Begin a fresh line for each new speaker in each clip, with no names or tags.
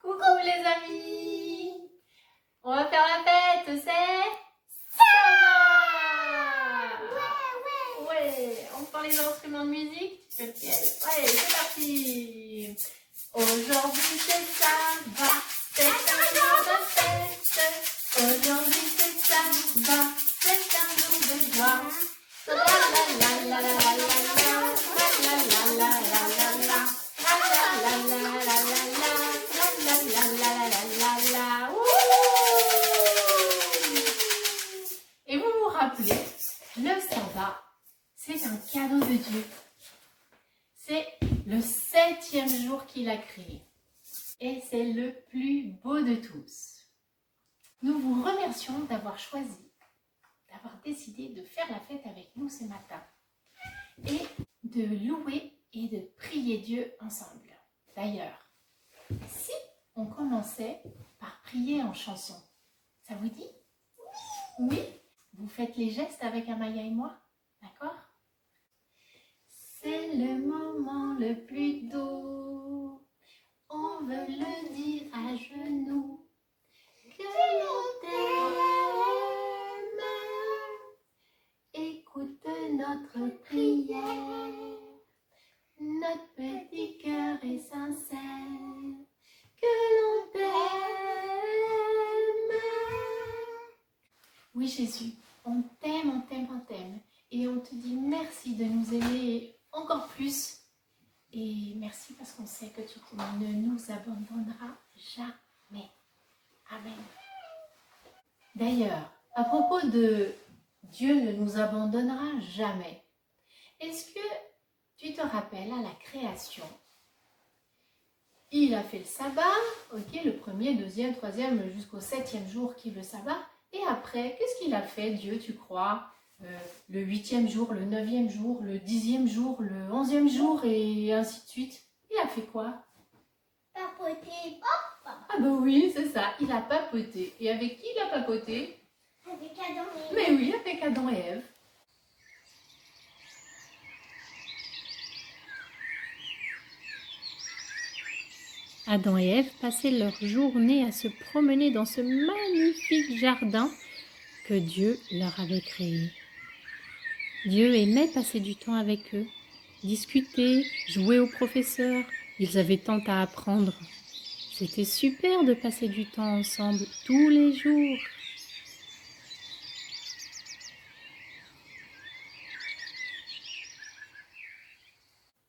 Coucou les amis! On va faire la fête, c'est ça! Ouais, on prend les instruments de musique. Ok, allez, c'est parti! Aujourd'hui c'est Saba, c'est un jour de fête. Aujourd'hui c'est Saba, c'est un jour de joie. La la la la la la la la la la la la la. Et vous vous rappelez, le sabbat, c'est un cadeau de Dieu. C'est le 7e jour qu'il a créé. Et c'est le plus beau de tous. Nous vous remercions d'avoir choisi, d'avoir décidé de faire la fête avec nous ce matin. Et de louer et de prier Dieu ensemble. D'ailleurs, si on commençait par prier en chanson, ça vous dit? Oui. Vous faites les gestes avec Amaya et moi, d'accord? C'est le moment le plus doux, on veut le dire à genoux, que l'on t'aime, écoute notre prière. Notre petit cœur est sincère, que l'on t'aime. Oui Jésus, on t'aime, on t'aime, on t'aime. Et on te dit merci de nous aimer encore plus. Et merci parce qu'on sait que tu ne nous abandonneras jamais. Amen. D'ailleurs, à propos de Dieu ne nous abandonnera jamais, est-ce que tu te rappelles à la création, il a fait le sabbat, ok, le 1er, 2e, 3e, jusqu'au 7e jour qui est le sabbat. Et après, qu'est-ce qu'il a fait, Dieu, tu crois? Le 8e jour, le 9e jour, le 10e jour, le 11e jour, et ainsi de suite. Il a fait quoi?
Papoter.
Ah ben oui, c'est ça, il a papoté. Et avec qui il a papoté?
Avec Adam et Ève.
Mais oui, avec Adam et Ève. Adam et Ève passaient leur journée à se promener dans ce magnifique jardin que Dieu leur avait créé. Dieu aimait passer du temps avec eux, discuter, jouer au professeur. Ils avaient tant à apprendre. C'était super de passer du temps ensemble tous les jours.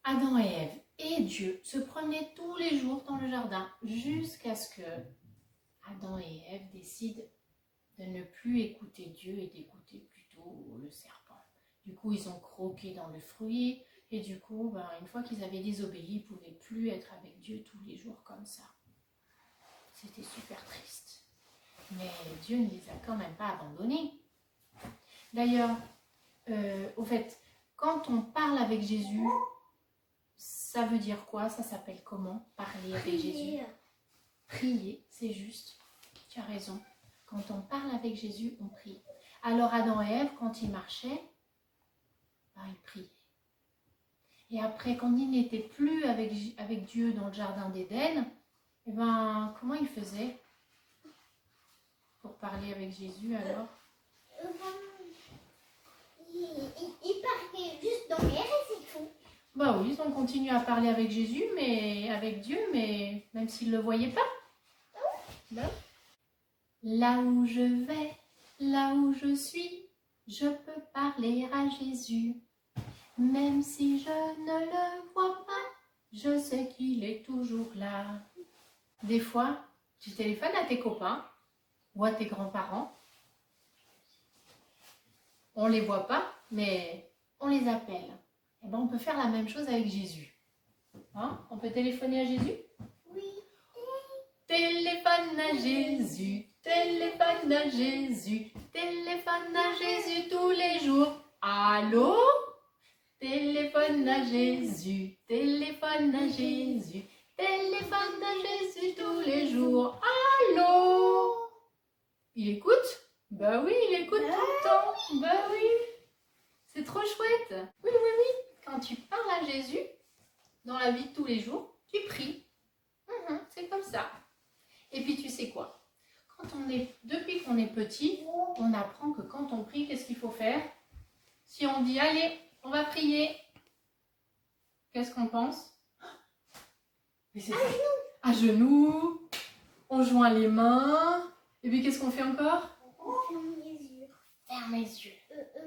Adam et Ève et Dieu se promenaient tous les jours dans le jardin jusqu'à ce que Adam et Ève décident de ne plus écouter Dieu et d'écouter plutôt le serpent. Du coup, ils ont croqué dans le fruit et du coup, une fois qu'ils avaient désobéi, ils ne pouvaient plus être avec Dieu tous les jours comme ça. C'était super triste. Mais Dieu ne les a quand même pas abandonnés. D'ailleurs, au fait, quand on parle avec Jésus, ça veut dire quoi? Ça s'appelle comment? Parler avec Jésus. Prier, c'est juste. Tu as raison. Quand on parle avec Jésus, on prie. Alors Adam et Ève, quand ils marchaient, ils priaient. Et après, quand ils n'étaient plus avec Dieu dans le jardin d'Éden, comment ils faisaient pour parler avec Jésus alors?
Ils parlaient juste dans l'air et c'est tout.
Bah oui, ils ont continué à parler avec Jésus, mais avec Dieu, mais même s'ils ne le voyaient pas. Bah. Là où je vais, là où je suis, je peux parler à Jésus. Même si je ne le vois pas, je sais qu'il est toujours là. Des fois, tu téléphones à tes copains ou à tes grands-parents. On ne les voit pas, mais on les appelle. Et on peut faire la même chose avec Jésus. Hein? On peut téléphoner à Jésus?
Oui.
Téléphone à Jésus, téléphone à Jésus, téléphone à Jésus tous les jours. Allô? Téléphone à Jésus, téléphone à Jésus, téléphone à Jésus tous les jours. Allô? Il écoute? Bah oui, il écoute tout le temps. Bah oui. C'est trop chouette. Oui, oui, oui. Quand tu parles à Jésus, dans la vie de tous les jours, tu pries. C'est comme ça. Et puis tu sais quoi? Depuis qu'on est petit, on apprend que quand on prie, qu'est-ce qu'il faut faire? Si on dit, allez, on va prier, qu'est-ce qu'on pense? Mais c'est ça. À genoux, on joint les mains, et puis qu'est-ce qu'on fait encore?
On ferme les yeux.
Ferme les yeux.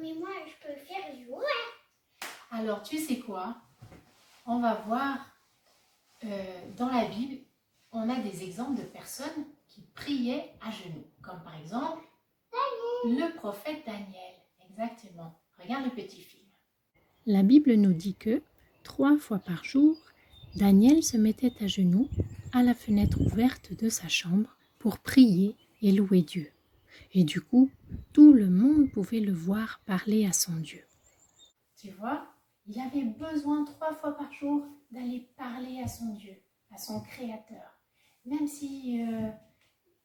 Mais moi, je peux le faire jouer.
Alors, tu sais quoi? On va voir dans la Bible, on a des exemples de personnes qui priaient à genoux, comme par exemple le prophète Daniel. Exactement. Regarde le petit film.
La Bible nous dit que 3 fois par jour, Daniel se mettait à genoux à la fenêtre ouverte de sa chambre pour prier et louer Dieu. Et du coup, tout le monde pouvait le voir parler à son Dieu.
Tu vois, il avait besoin 3 fois par jour d'aller parler à son Dieu, à son Créateur. Même si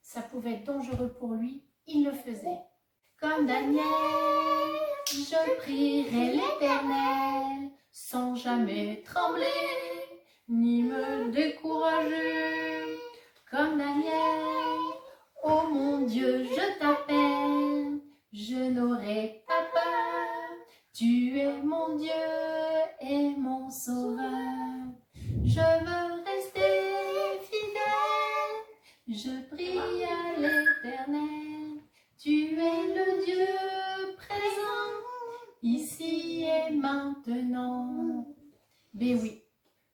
ça pouvait être dangereux pour lui, il le faisait. Comme Daniel, je prierai l'Éternel sans jamais trembler ni me décourager. Comme Daniel, oh mon Dieu, je t'appelle, je n'aurai pas peur. Tu es mon Dieu et mon Sauveur. Je veux rester fidèle, je prie à l'Éternel. Tu es le Dieu présent, ici et maintenant. Mais oui,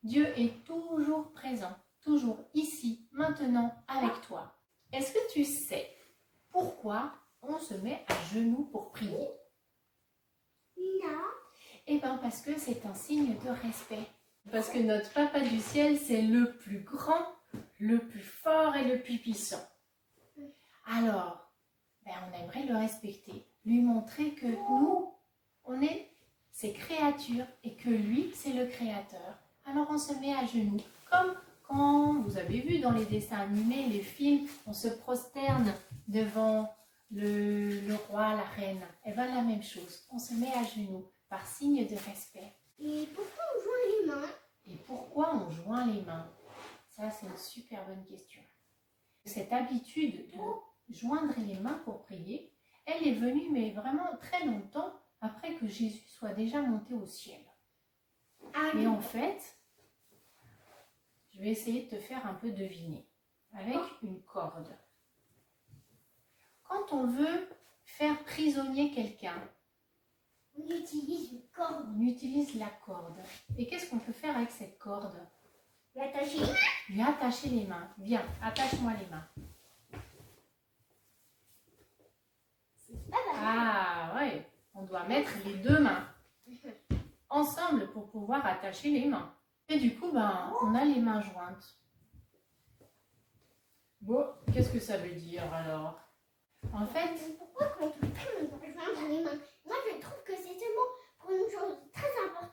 Dieu est toujours présent, toujours ici, maintenant, avec toi. Est-ce que tu sais pourquoi on se met à genoux pour prier?
Non.
Eh bien, parce que c'est un signe de respect. Parce que notre Papa du ciel, c'est le plus grand, le plus fort et le plus puissant. Alors, on aimerait le respecter, lui montrer que nous, on est ses créatures et que lui, c'est le créateur. Alors, on se met à genoux, comme quand vous avez vu dans les dessins animés, les films, on se prosterne devant le roi, la reine. Et bien, la même chose, on se met à genoux par signe de respect.
Et pourquoi on joint les mains?
Et pourquoi on joint les mains? Ça, c'est une super bonne question. Cette habitude de joindre les mains pour prier, elle est venue, mais vraiment très longtemps après que Jésus soit déjà monté au ciel. Et en fait, je vais essayer de te faire un peu deviner avec une corde. Quand on veut faire prisonnier quelqu'un,
On utilise une corde.
on utilise la corde. Et qu'est-ce qu'on peut faire avec cette corde?
L'attacher.
Lui attacher les mains. Viens, attache-moi les mains. Ah ouais, on doit mettre les deux mains ensemble pour pouvoir attacher les mains. Et du coup, on a les mains jointes. Bon, qu'est-ce que ça veut dire alors? En fait,
Pourquoi quand on prie, on doit joindre les mains? Moi, je trouve que c'est seulement pour une chose très importante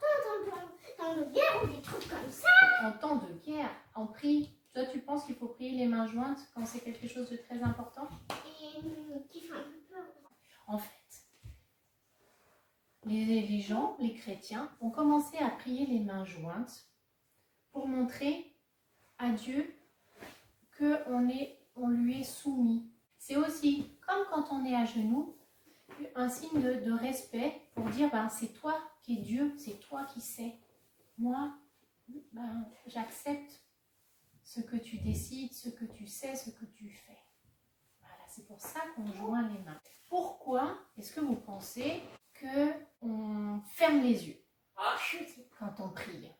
dans nos guerres ou des trucs comme ça.
en temps de guerre, on prie. Toi, tu penses qu'il faut prier les mains jointes quand c'est quelque chose de très important?
Et qui fait un peu peur.
En fait, les gens, les chrétiens, ont commencé à prier les mains jointes pour montrer à Dieu qu'on lui est soumis. C'est aussi, comme quand on est à genoux, un signe de respect pour dire c'est toi qui es Dieu, c'est toi qui sais. Moi, j'accepte ce que tu décides, ce que tu sais, ce que tu fais. Voilà, c'est pour ça qu'on joint les mains. Pourquoi est-ce que vous pensez qu'on ferme les yeux quand on prie?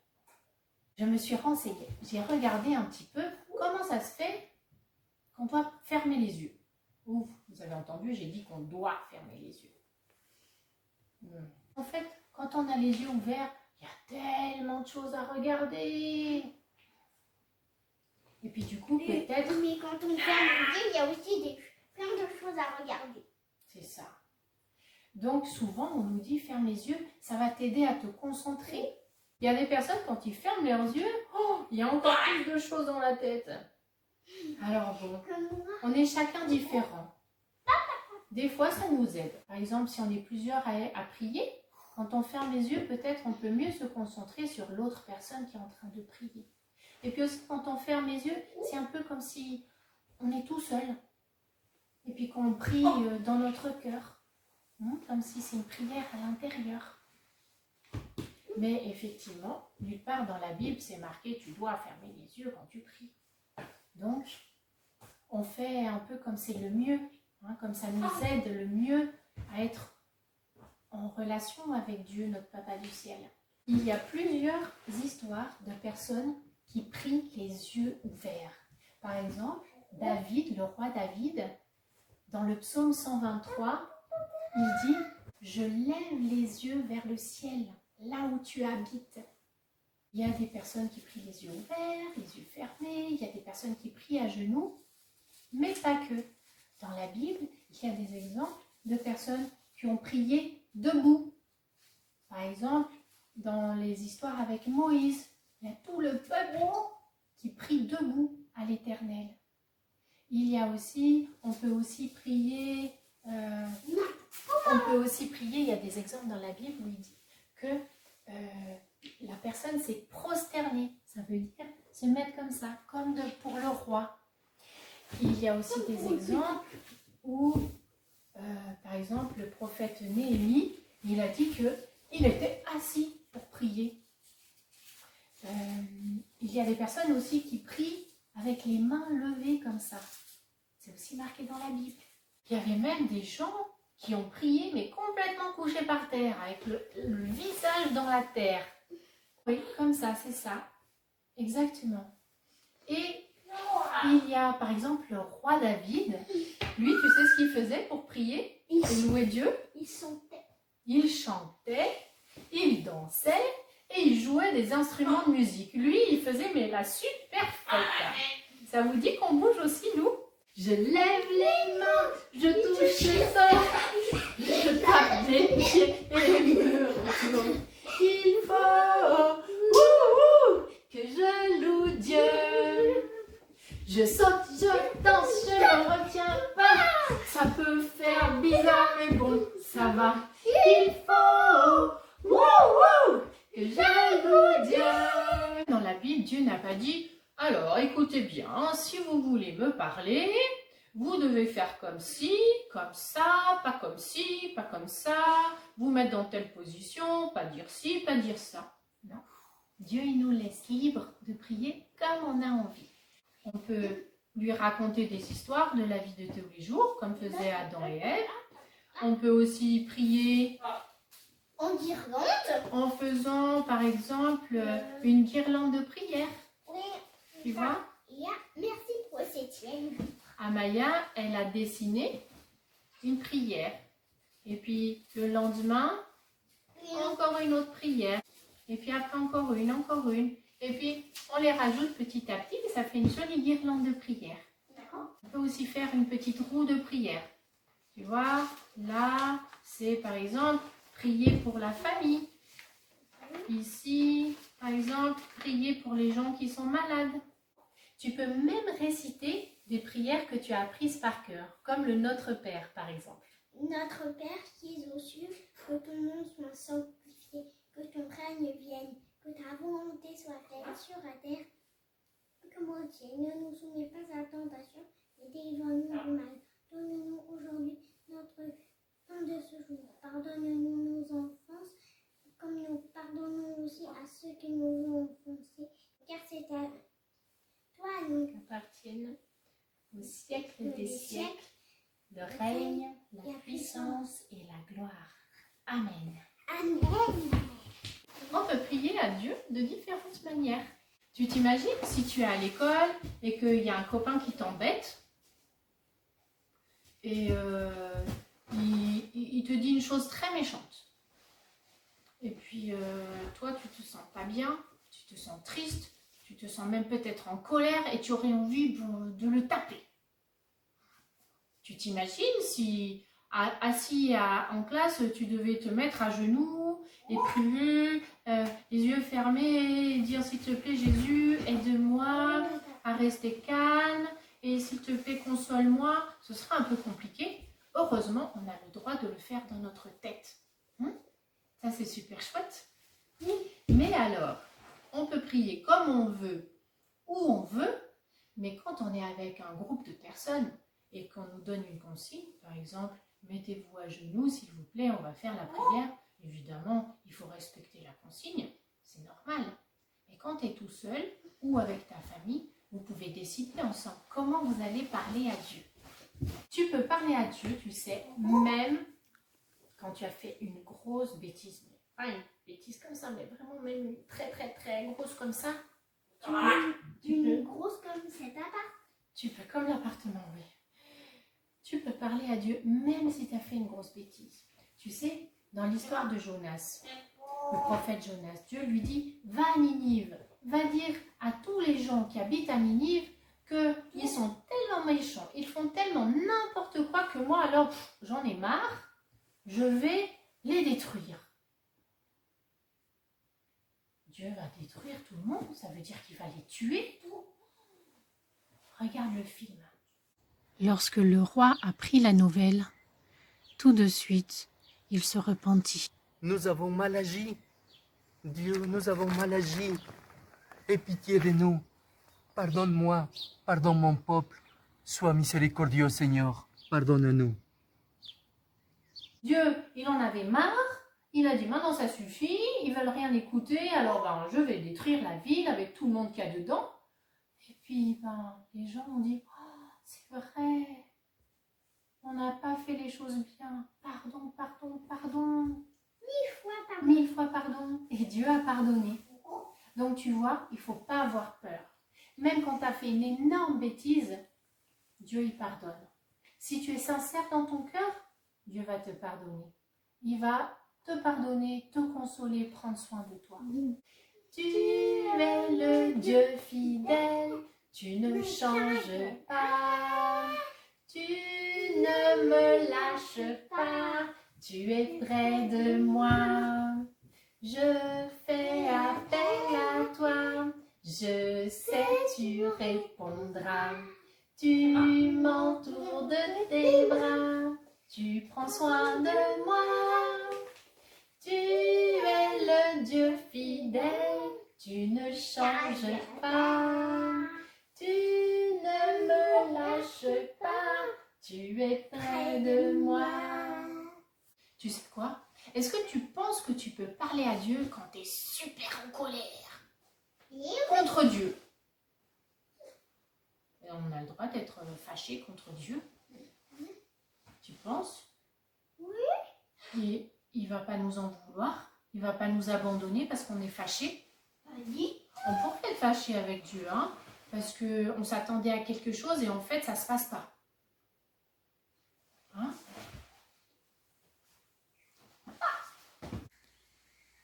Je me suis renseignée, j'ai regardé un petit peu comment ça se fait qu'on doit fermer les yeux. Ouf, vous avez entendu, j'ai dit qu'on doit fermer les yeux. En fait, quand on a les yeux ouverts, il y a tellement de choses à regarder. Et puis du coup, peut-être...
Mais quand on ferme les yeux, il y a aussi plein de choses à regarder.
C'est ça. Donc souvent, on nous dit ferme les yeux, ça va t'aider à te concentrer. Il y a des personnes, quand ils ferment leurs yeux, il y a encore plus de choses dans la tête. Alors bon, on est chacun différent. Des fois, ça nous aide. Par exemple, si on est plusieurs à prier, quand on ferme les yeux, peut-être on peut mieux se concentrer sur l'autre personne qui est en train de prier. Et puis aussi, quand on ferme les yeux, c'est un peu comme si on est tout seul. Et puis qu'on prie dans notre cœur. Comme si c'est une prière à l'intérieur. Mais effectivement, nulle part dans la Bible, c'est marqué tu dois fermer les yeux quand tu pries. Donc, on fait un peu comme c'est le mieux, comme ça nous aide le mieux à être en relation avec Dieu, notre Papa du ciel. Il y a plusieurs histoires de personnes qui prient les yeux ouverts. Par exemple, David, le roi David, dans le psaume 123, il dit « Je lève les yeux vers le ciel, là où tu habites. » Il y a des personnes qui prient les yeux ouverts, les yeux fermés, il y a des personnes qui prient à genoux, mais pas que. Dans la Bible, il y a des exemples de personnes qui ont prié debout. Par exemple, dans les histoires avec Moïse, il y a tout le peuple qui prie debout à l'Éternel. Il y a aussi, on peut aussi prier, il y a des exemples dans la Bible où il dit que la personne s'est prosternée. Ça veut dire se mettre comme ça, comme pour le roi. Il y a aussi des exemples où, par exemple, le prophète Néhémie, il a dit qu'il était assis pour prier. Il y a des personnes aussi qui prient avec les mains levées comme ça. C'est aussi marqué dans la Bible. Il y avait même des gens qui ont prié, mais complètement couchés par terre, avec le visage dans la terre. Oui, comme ça, c'est ça. Exactement. Et il y a, par exemple, le roi David. Lui, tu sais ce qu'il faisait pour prier et louer Dieu? Il chantait, il dansait et il jouait des instruments de musique. Lui, il faisait mais la super fête. Ça vous dit qu'on bouge aussi, nous? Je lève les mains, je touche le sol, je tape des pieds et me retourne. Il faut que je loue Dieu. Je saute, je danse, je ne retiens pas. Ça peut faire bizarre, mais bon, ça va. Il faut que je loue Dieu. Dans la Bible, Dieu n'a pas dit « Alors, écoutez bien, si vous voulez me parler, vous devez faire comme ci, comme ça, pas comme ci, pas comme ça, vous mettre dans telle position, pas dire ci, pas dire ça. » Non. Dieu, il nous laisse libre de prier comme on a envie. On peut lui raconter des histoires de la vie de tous les jours, comme faisaient Adam et Ève. On peut aussi prier
En guirlande.
en faisant, par exemple, une guirlande de prière.
Oui.
Tu vois?
Merci pour cette ligne.
Amaya, elle a dessiné une prière. Et puis, le lendemain, encore une autre prière. Et puis après, encore une, encore une. Et puis, on les rajoute petit à petit et ça fait une jolie guirlande de prière. On peut aussi faire une petite roue de prière. Tu vois, là, c'est par exemple prier pour la famille. Ici, par exemple, prier pour les gens qui sont malades. Tu peux même réciter des prières que tu as apprises par cœur, comme le Notre Père, par exemple.
Notre Père qui es aux cieux, que ton nom soit sanctifié, que ton règne vienne, que ta volonté soit faite sur la terre comme au ciel. Ne nous soumets pas à la tentation, mais délivre-nous du mal. Donne-nous aujourd'hui notre pain de ce jour. Pardonne-nous nos offenses, comme nous pardonnons aussi à ceux qui nous ont offensés. Car c'est à toi, nous
Appartiennent au siècle des siècles, le règne, la puissance et la gloire. Amen.
Amen.
On peut prier à Dieu de différentes manières. Tu t'imagines si tu es à l'école et qu'il y a un copain qui t'embête et il te dit une chose très méchante. Et puis toi, tu te sens pas bien, tu te sens triste, tu te sens même peut-être en colère et tu aurais envie de le taper. Tu t'imagines si assis en classe, tu devais te mettre à genoux et prier, les yeux fermés, et dire s'il te plaît Jésus, aide-moi à rester calme et s'il te plaît console-moi, ce sera un peu compliqué. Heureusement, on a le droit de le faire dans notre tête. Ça c'est super chouette. Mais alors, on peut prier comme on veut, où on veut, Mais quand on est avec un groupe de personnes et qu'on nous donne une consigne, par exemple, mettez-vous à genoux, s'il vous plaît, on va faire la prière. Évidemment, il faut respecter la consigne, c'est normal. Mais quand tu es tout seul ou avec ta famille, vous pouvez décider ensemble comment vous allez parler à Dieu. Tu peux parler à Dieu, tu sais, même quand tu as fait une grosse bêtise. Pas une bêtise comme ça, mais vraiment même une très très très grosse comme ça.
Une grosse comme cet appart.
Tu peux, comme l'appartement, oui. Tu peux parler à Dieu même si tu as fait une grosse bêtise. Tu sais, dans l'histoire de Jonas, le prophète Jonas, Dieu lui dit, va à Ninive, va dire à tous les gens qui habitent à Ninive qu'ils sont tellement méchants, ils font tellement n'importe quoi que moi, alors j'en ai marre, je vais les détruire. Dieu va détruire tout le monde, ça veut dire qu'il va les tuer. Regarde le film.
Lorsque le roi apprit la nouvelle, tout de suite, il se repentit.
Nous avons mal agi. Dieu, nous avons mal agi. Aie pitié de nous. Pardonne-moi, pardonne mon peuple. Sois miséricordieux, Seigneur. Pardonne-nous.
Dieu, il en avait marre. Il a dit maintenant ça suffit, ils veulent rien écouter, alors je vais détruire la ville avec tout le monde qu'il y a dedans. Et puis les gens ont dit oh, c'est vrai, on n'a pas fait les choses bien, pardon, pardon, pardon.
1000 fois pardon.
1000 fois pardon. Et Dieu a pardonné. Donc tu vois, il ne faut pas avoir peur. Même quand tu as fait une énorme bêtise, Dieu il pardonne. Si tu es sincère dans ton cœur, Dieu va te pardonner. Il va te pardonner, te consoler, prendre soin de toi. Tu es le Dieu fidèle, tu ne changes pas. Tu ne me lâches pas, tu es près de moi. Je fais appel à toi, je sais tu répondras. Tu m'entoures de tes bras, tu prends soin de moi. Tu es le Dieu fidèle, tu ne changes pas. Tu ne me lâches pas, tu es près de moi. Tu sais quoi? Est-ce que tu penses que tu peux parler à Dieu quand tu es super en colère contre Dieu? Et on a le droit d'être fâché contre Dieu. Tu penses? Oui. Et il ne va pas nous en vouloir, il ne va pas nous abandonner parce qu'on est fâché. On pourrait être fâché avec Dieu, hein, parce qu'on s'attendait à quelque chose et en fait, ça ne se passe pas. Hein?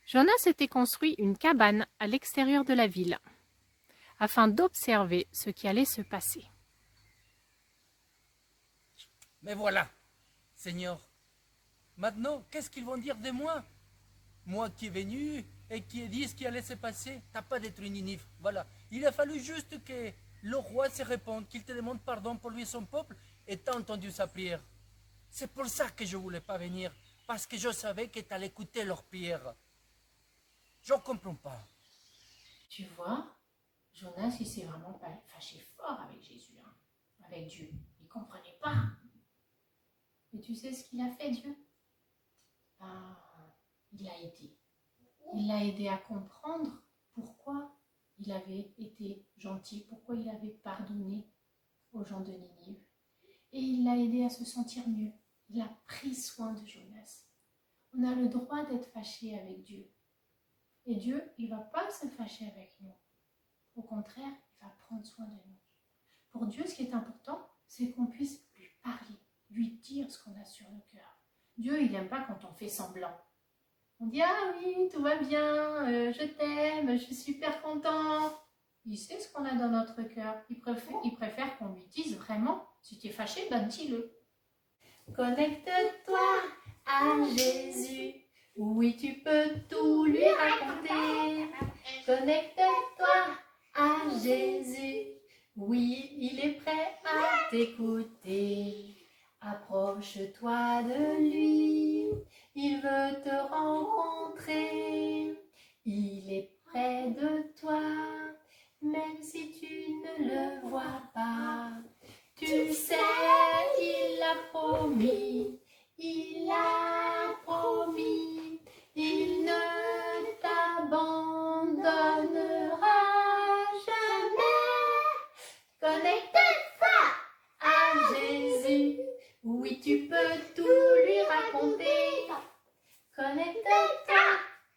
Jonas s'était construit une cabane à l'extérieur de la ville, afin d'observer ce qui allait se passer.
Mais voilà, Seigneur. Maintenant, qu'est-ce qu'ils vont dire de moi? Moi qui est venu et qui ai dit ce qui allait se passer, t'as pas détruit Ninive. Voilà. Il a fallu juste que le roi se réponde, qu'il te demande pardon pour lui et son peuple, et t'as entendu sa prière. C'est pour ça que je voulais pas venir, parce que je savais que t'allais écouter leurs prières. Je comprends pas.
Tu vois, Jonas, il s'est vraiment pas fâché fort avec Jésus, hein, avec Dieu. Il ne comprenait pas. Et tu sais ce qu'il a fait, Dieu? Il l'a aidé. Il l'a aidé à comprendre pourquoi il avait été gentil, pourquoi il avait pardonné aux gens de Ninive. Et il l'a aidé à se sentir mieux. Il a pris soin de Jonas. On a le droit d'être fâché avec Dieu. Et Dieu, il ne va pas se fâcher avec nous. Au contraire, il va prendre soin de nous. Pour Dieu, ce qui est important, c'est qu'on puisse lui parler, lui dire ce qu'on a sur le cœur. Dieu, il n'aime pas quand on fait semblant. On dit « Ah oui, tout va bien, je t'aime, je suis super content ». Il sait ce qu'on a dans notre cœur. Il préfère qu'on lui dise vraiment « Si tu es fâché, ben dis-le ». Connecte-toi à Jésus. Oui, tu peux tout lui raconter. Connecte-toi à Jésus. Oui, il est prêt à t'écouter. Approche-toi de lui. Il veut te rencontrer. Il est près de toi. même si tu ne le vois pas. Tu sais, il a promis, il a promis, il ne t'abandonnera jamais. Connecte-toi à Jésus, oui tu peux tout lui raconter. Connecte-toi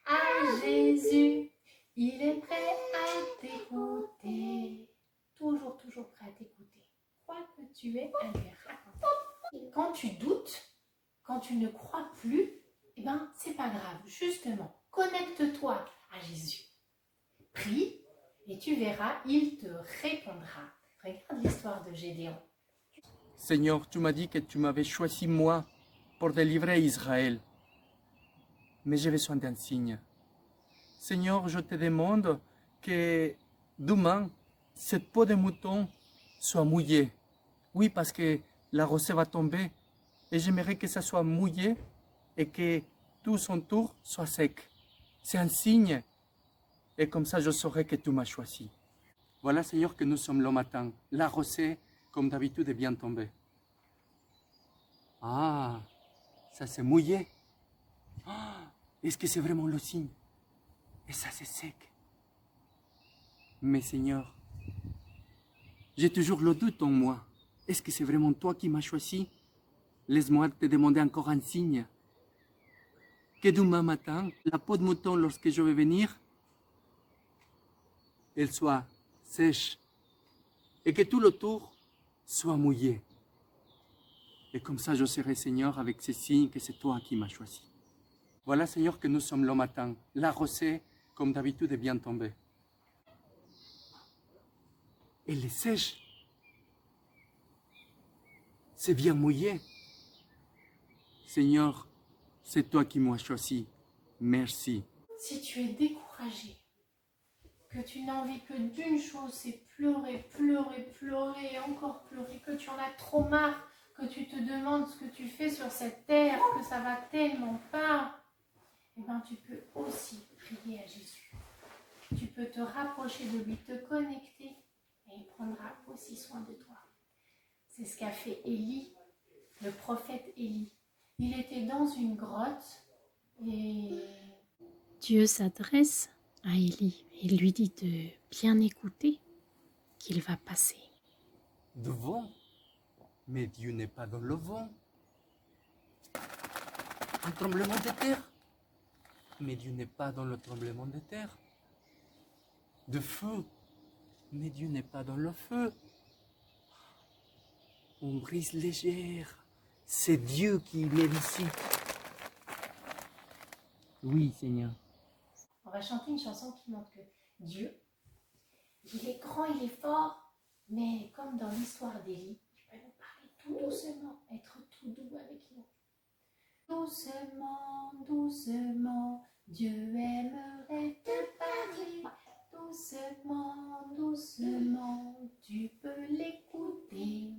à Jésus, il est prêt à t'écouter. Toujours, toujours prêt à t'écouter. Quoi que tu aies à lui raconter. Quand tu doutes, quand tu ne crois plus, eh ben, c'est pas grave. Justement, connecte-toi à Jésus. Prie et tu verras, il te répondra. Regarde l'histoire de Gédéon.
Seigneur, tu m'as dit que tu m'avais choisi moi pour délivrer Israël. Mais j'ai besoin d'un signe. Seigneur, je te demande que demain, cette peau de mouton soit mouillée. Oui, parce que la rosée va tomber et j'aimerais que ça soit mouillé et que tout son tour soit sec. C'est un signe et comme ça je saurai que tu m'as choisi. Voilà, Seigneur, que nous sommes le matin. La rosée, comme d'habitude, est bien tombée. Ah, ça s'est mouillé. Ah, est-ce que c'est vraiment le signe? Et ça, c'est sec. Mais Seigneur, j'ai toujours le doute en moi. Est-ce que c'est vraiment toi qui m'as choisi? Laisse-moi te demander encore un signe. Que demain matin, la peau de mouton, lorsque je vais venir, elle soit sèche. Et que tout le tour soit mouillé. Et comme ça, je serai Seigneur avec ces signes que c'est toi qui m'as choisi. Voilà, Seigneur, que nous sommes le matin. La rosée, comme d'habitude, est bien tombée. Elle est sèche. C'est bien mouillé. Seigneur, c'est toi qui m'as choisi. Merci.
Si tu es découragé, que tu n'as envie que d'une chose, c'est pleurer, pleurer, pleurer et encore pleurer, que tu en as trop marre, que tu te demandes ce que tu fais sur cette terre, que ça va tellement pas, eh bien tu peux aussi prier à Jésus. Tu peux te rapprocher de lui, te connecter et il prendra aussi soin de toi. C'est ce qu'a fait Élie, le prophète Élie. Il était dans une grotte et
Dieu s'adresse à Élie et lui dit de bien écouter qu'il va passer.
Du vent, mais Dieu n'est pas dans le vent. Un tremblement de terre, mais Dieu n'est pas dans le tremblement de terre. De feu, mais Dieu n'est pas dans le feu. Une brise légère, c'est Dieu qui les visite. Oui, Seigneur.
on va chanter une chanson qui montre que Dieu, il est grand, il est fort, mais comme dans l'histoire d'Élie, il va nous parler tout doucement, être tout doux avec nous. Doucement, doucement, Dieu aimerait te parler. Doucement, doucement, tu peux l'écouter.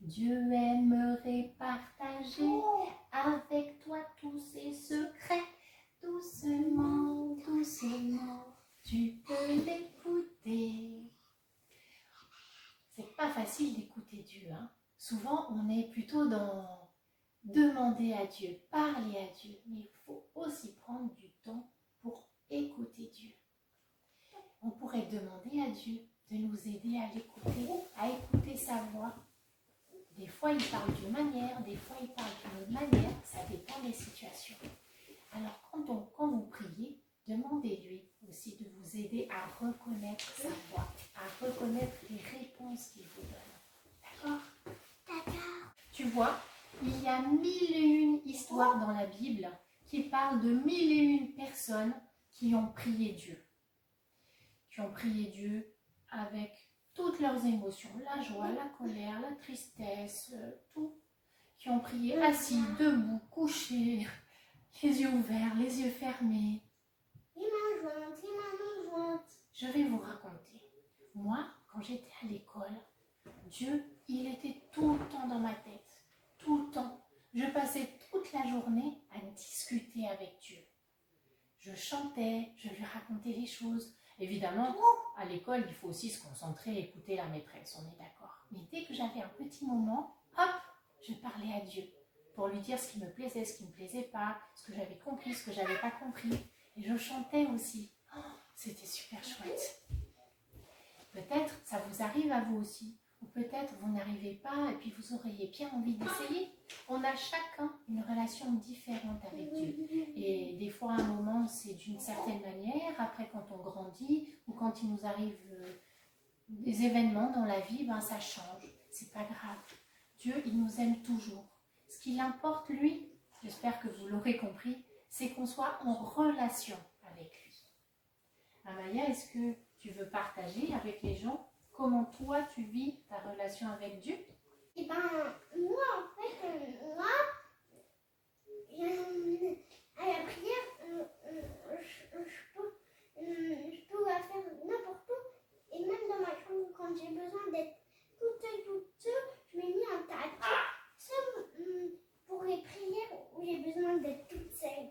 Dieu aimerait partager avec toi tous ses secrets. Doucement, doucement, tu peux l'écouter. C'est pas facile d'écouter Dieu, hein. Souvent, on est plutôt dans demander à Dieu, parler à Dieu, mais il faut aussi prendre du temps pour écouter Dieu. On pourrait demander à Dieu de nous aider à écouter sa voix. Des fois, il parle d'une manière, des fois, il parle d'une autre manière, ça dépend des situations. Alors, quand vous priez, demandez-lui aussi de vous aider à reconnaître sa voix, à reconnaître les réponses qu'il vous donne. D'accord?
D'accord.
Tu vois, il y a 1001 histoires dans la Bible qui parlent de 1001 personnes qui ont prié Dieu. Qui ont prié Dieu avec toutes leurs émotions, la joie, la colère, la tristesse, tout. Qui ont prié assis, debout, couchés, les yeux ouverts, les yeux fermés.
Les mains jointes.
Je vais vous raconter. Moi, quand j'étais à l'école, Dieu, il était tout le temps dans ma tête. Tout le temps. Je passais toute la journée à discuter avec Dieu. Je chantais, je lui racontais les choses. Évidemment, à l'école, il faut aussi se concentrer et écouter la maîtresse, on est d'accord. Mais dès que j'avais un petit moment, hop, je parlais à Dieu pour lui dire ce qui me plaisait, ce qui ne me plaisait pas, ce que j'avais compris, ce que j'avais pas compris. Et je chantais aussi. Oh, c'était super chouette. Peut-être ça vous arrive à vous aussi. Ou peut-être vous n'arrivez pas et puis vous auriez bien envie d'essayer. On a chacun une relation différente avec Dieu. Et des fois, à un moment, c'est d'une certaine manière. Après, quand on grandit ou quand il nous arrive des événements dans la vie, ben, ça change. C'est pas grave. Dieu, il nous aime toujours. Ce qu'il importe, lui, j'espère que vous l'aurez compris, c'est qu'on soit en relation avec lui. Amaya, est-ce que tu veux partager avec les gens comment toi tu vis ta relation avec Dieu?
Et ben, moi, en fait, à la prière, je peux la faire n'importe où. Et même dans ma chambre, quand j'ai besoin d'être toute seule, je m'ai mis un tapis pour les prières où j'ai besoin d'être toute seule.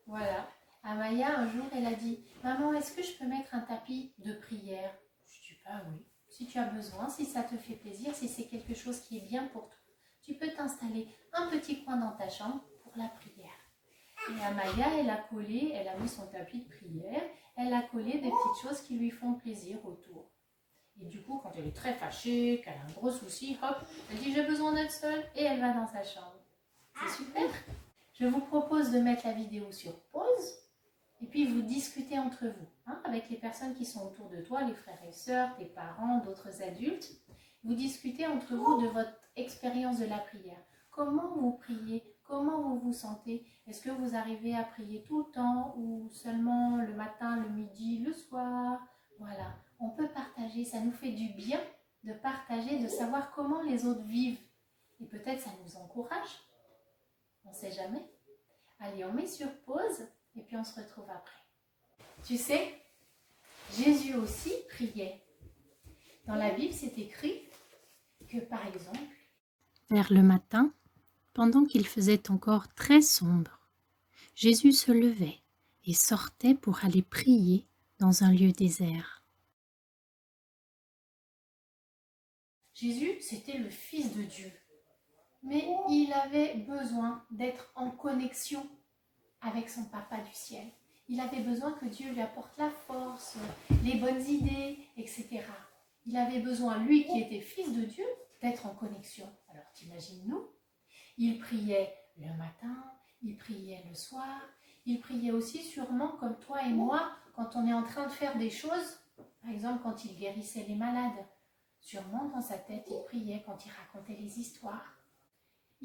Voilà. Amaya, un jour, elle a dit « Maman, est-ce que je peux mettre un tapis de prière ?» Je dis « Bah oui. Si tu as besoin, si ça te fait plaisir, si c'est quelque chose qui est bien pour toi, tu peux t'installer un petit coin dans ta chambre pour la prière. » Et Amaya, elle a mis son tapis de prière, elle a collé des petites choses qui lui font plaisir autour. Et du coup, quand elle est très fâchée, qu'elle a un gros souci, hop, elle dit « J'ai besoin d'être seule » et elle va dans sa chambre. C'est super. Je vous propose de mettre la vidéo sur pause et puis vous discutez entre vous, hein, avec les personnes qui sont autour de toi, les frères et sœurs, tes parents, d'autres adultes. Vous discutez entre vous de votre expérience de la prière. Comment vous priez? Comment vous vous sentez? Est-ce que vous arrivez à prier tout le temps ou seulement le matin, le midi, le soir? Voilà, on peut partager, ça nous fait du bien de partager, de savoir comment les autres vivent. Et peut-être ça nous encourage. On ne sait jamais. Allez, on met sur pause et puis on se retrouve après. Tu sais, Jésus aussi priait. Dans la Bible, c'est écrit que, par exemple,
vers le matin, pendant qu'il faisait encore très sombre, Jésus se levait et sortait pour aller prier dans un lieu désert.
Jésus, c'était le Fils de Dieu. Mais il avait besoin d'être en connexion avec son Papa du ciel. Il avait besoin que Dieu lui apporte la force, les bonnes idées, etc. Il avait besoin, lui qui était Fils de Dieu, d'être en connexion. Alors t'imagines-nous, il priait le matin, il priait le soir, il priait aussi sûrement comme toi et moi quand on est en train de faire des choses. Par exemple, quand il guérissait les malades, sûrement dans sa tête, il priait quand il racontait les histoires.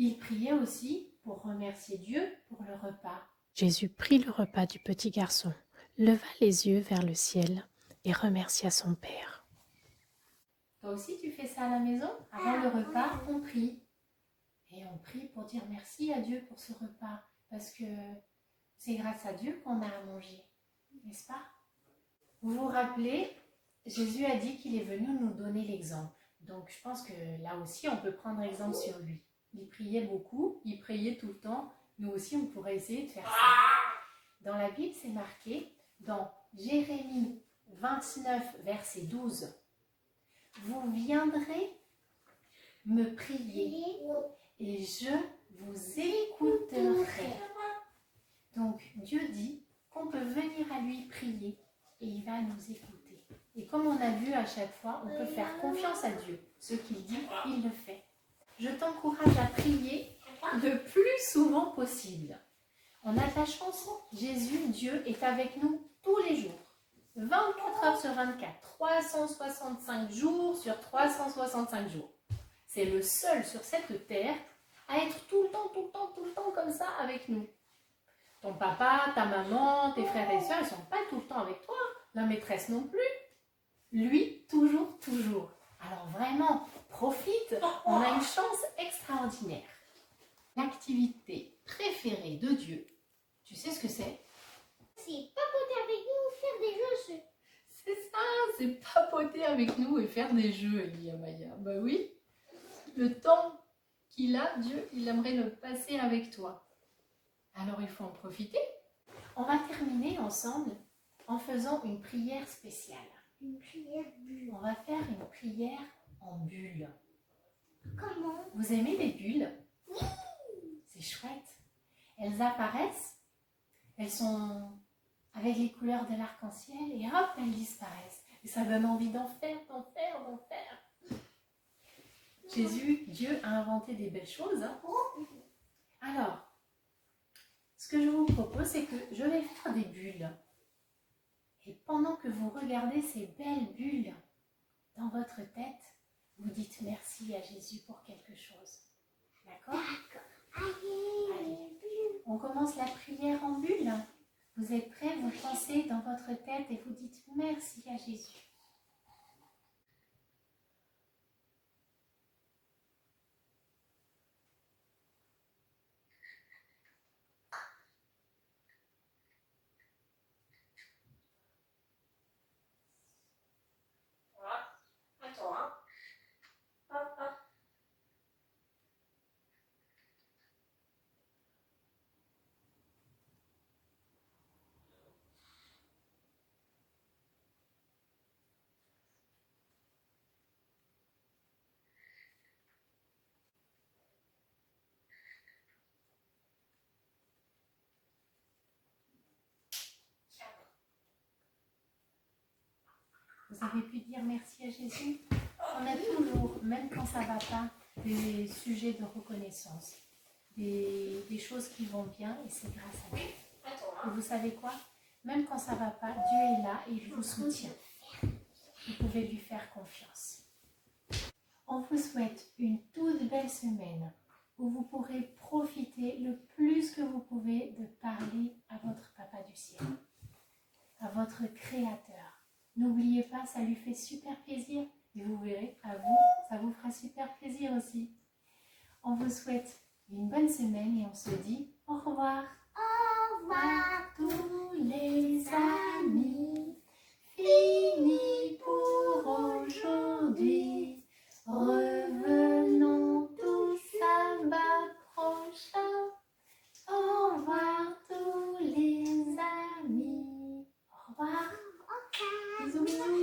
Il priait aussi pour remercier Dieu pour le repas.
Jésus prit le repas du petit garçon, leva les yeux vers le ciel et remercia son Père.
Toi aussi, tu fais ça à la maison? Avant le repas, on prie. Et on prie pour dire merci à Dieu pour ce repas. Parce que c'est grâce à Dieu qu'on a à manger. N'est-ce pas? Vous vous rappelez, Jésus a dit qu'il est venu nous donner l'exemple. Donc je pense que là aussi, on peut prendre exemple sur lui. Il priait beaucoup, il priait tout le temps. Nous aussi, on pourrait essayer de faire ça. Dans la Bible, c'est marqué, dans Jérémie 29, verset 12, « Vous viendrez me prier et je vous écouterai. » Donc, Dieu dit qu'on peut venir à lui prier et il va nous écouter. Et comme on a vu à chaque fois, on peut faire confiance à Dieu. Ce qu'il dit, il le fait. Je t'encourage à prier le plus souvent possible. On a de la chance, Jésus, Dieu, est avec nous tous les jours. 24 heures sur 24, 365 jours sur 365 jours. C'est le seul sur cette terre à être tout le temps comme ça avec nous. Ton papa, ta maman, tes frères et sœurs, ils ne sont pas tout le temps avec toi. La maîtresse non plus. Lui, toujours. Alors vraiment, profite, on a une chance extraordinaire. L'activité préférée de Dieu, tu sais ce que c'est?
C'est papoter avec nous, faire des jeux.
C'est ça, c'est papoter avec nous et faire des jeux, dit Amaya. Bah oui, le temps qu'il a, Dieu, il aimerait le passer avec toi. Alors il faut en profiter. On va terminer ensemble en faisant une prière spéciale.
Une prière bulle.
On va faire une prière en bulles.
Comment?
Vous aimez les bulles?
Oui.
C'est chouette. Elles apparaissent, elles sont avec les couleurs de l'arc-en-ciel et hop, elles disparaissent. Et ça donne envie d'en faire, d'en faire, d'en faire. Jésus, Dieu a inventé des belles choses. Hein. Alors, ce que je vous propose, c'est que je vais faire des bulles. Et pendant que vous regardez ces belles bulles dans votre tête, vous dites merci à Jésus pour quelque chose. D'accord? Allez. On commence la prière en bulles. Vous êtes prêts? Vous pensez dans votre tête et vous dites merci à Jésus. Attends, hein. Hop, hop. Vous avez pu dire merci à Jésus? On a toujours, même quand ça ne va pas, des sujets de reconnaissance, des choses qui vont bien et c'est grâce à Dieu. Et vous savez quoi? Même quand ça ne va pas, Dieu est là et il vous soutient. Vous pouvez lui faire confiance. On vous souhaite une toute belle semaine où vous pourrez profiter le plus que vous pouvez de parler à votre Papa du ciel, à votre Créateur. N'oubliez pas, ça lui fait super plaisir et vous verrez, à vous, ça vous fera super plaisir aussi. On vous souhaite une bonne semaine et on se dit au revoir.
Au revoir
Tous les amis, fini pour aujourd'hui. Revenons tous samedi prochain. Au revoir tous les amis. Au revoir. Bisous, bisous.